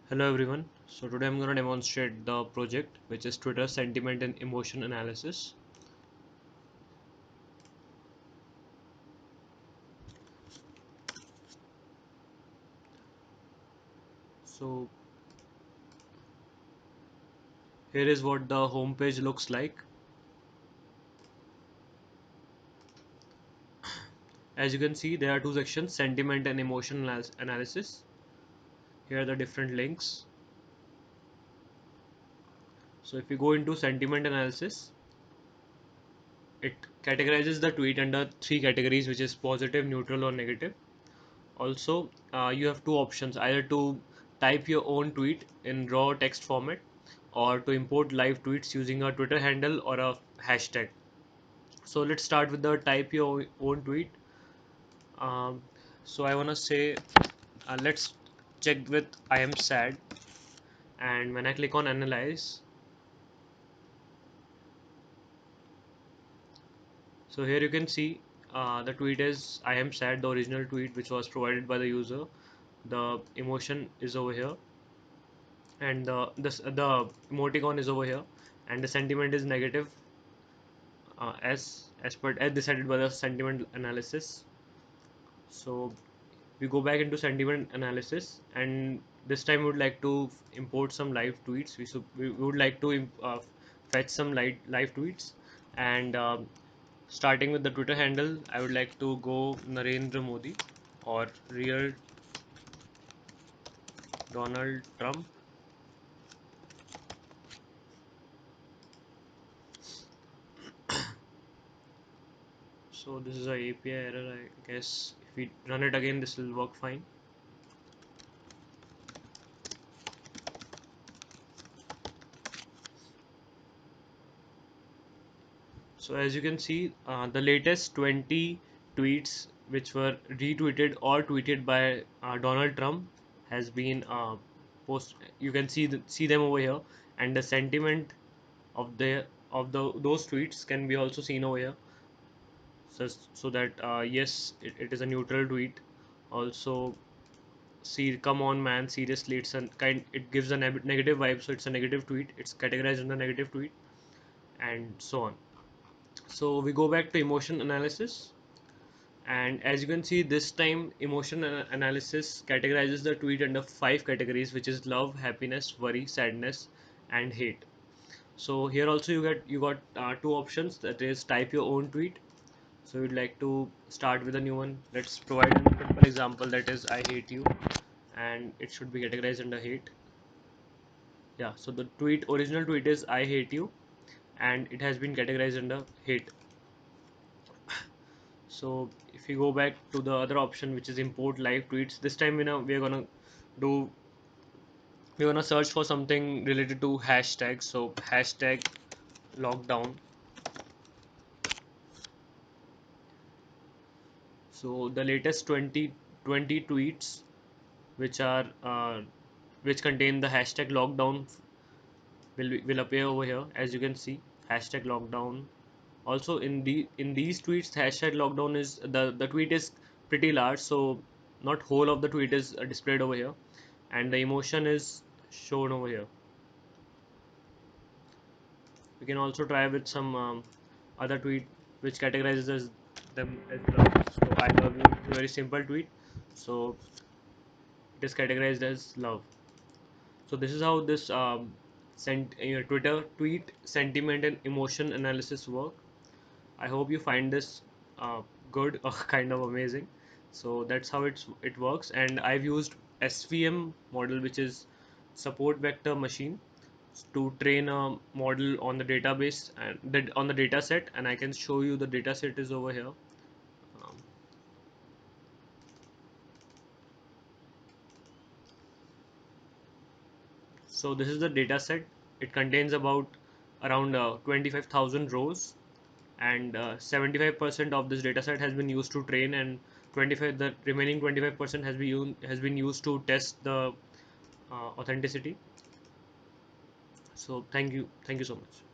Hello everyone. So today I'm going to demonstrate the project which is Twitter sentiment and emotion analysis. So here is what the home page looks like. As you can see, there are two sections: sentiment and emotion analysis. Here are the different links. So if you go into sentiment analysis, it categorizes the tweet under three categories, which is positive, neutral or negative. Also, you have two options: either to type your own tweet in raw text format or to import live tweets using a Twitter handle or a hashtag. So let's start with the type your own tweet. Um, so I want to say, let's check with I am sad, and when I click on analyze, so here you can see the tweet is I am sad, the original tweet which was provided by the user. The emotion is over here, and the emoticon is over here, and the sentiment is negative, as decided by the sentiment analysis. So we go back into sentiment analysis, and this time we would like to import some live tweets. We would like to fetch some live tweets, and starting with the Twitter handle, I would like to go Narendra Modi or real Donald Trump. So this is a API error, I guess. If we run it again, this will work fine. So as you can see, the latest 20 tweets which were retweeted or tweeted by Donald Trump has been post. You can see them over here, and the sentiment of the those tweets can be also seen over here. So that yes, it is a neutral tweet. Also, see, come on man, seriously, it gives a negative vibe, so it's a negative tweet. It's categorized in the negative tweet, and so on. So we go back to emotion analysis, and as you can see, this time emotion analysis categorizes the tweet under five categories, which is love, happiness, worry, sadness, and hate. So here also you got two options, that is type your own tweet. So we'd like to start with a new one. Let's provide a simple example, that is I hate you, and it should be categorized under hate. Yeah, so the original tweet is I hate you, and it has been categorized under hate. So if you go back to the other option, which is import live tweets, this time do we're gonna search for something related to hashtag. So hashtag lockdown. So the latest 20 tweets which are which contain the hashtag lockdown will appear over here. As you can see, hashtag lockdown. Also in these tweets, the hashtag lockdown is the tweet is pretty large, so not whole of the tweet is displayed over here, and the emotion is shown over here. We can also try with some other tweet which categorizes them as love. So I love you is a very simple tweet, so it is categorized as love. So this is how this Twitter tweet sentiment and emotion analysis work. I hope you find this good or kind of amazing. So that's how it works, and I've used SVM model, which is support vector machine, to train a model on the database and on the data set, and I can show you the data set is over here. Um, so this is the data set. It contains around 25,000 rows, and 75% of this data set has been used to train, and 25 the remaining 25% has been used to test the authenticity. So thank you so much.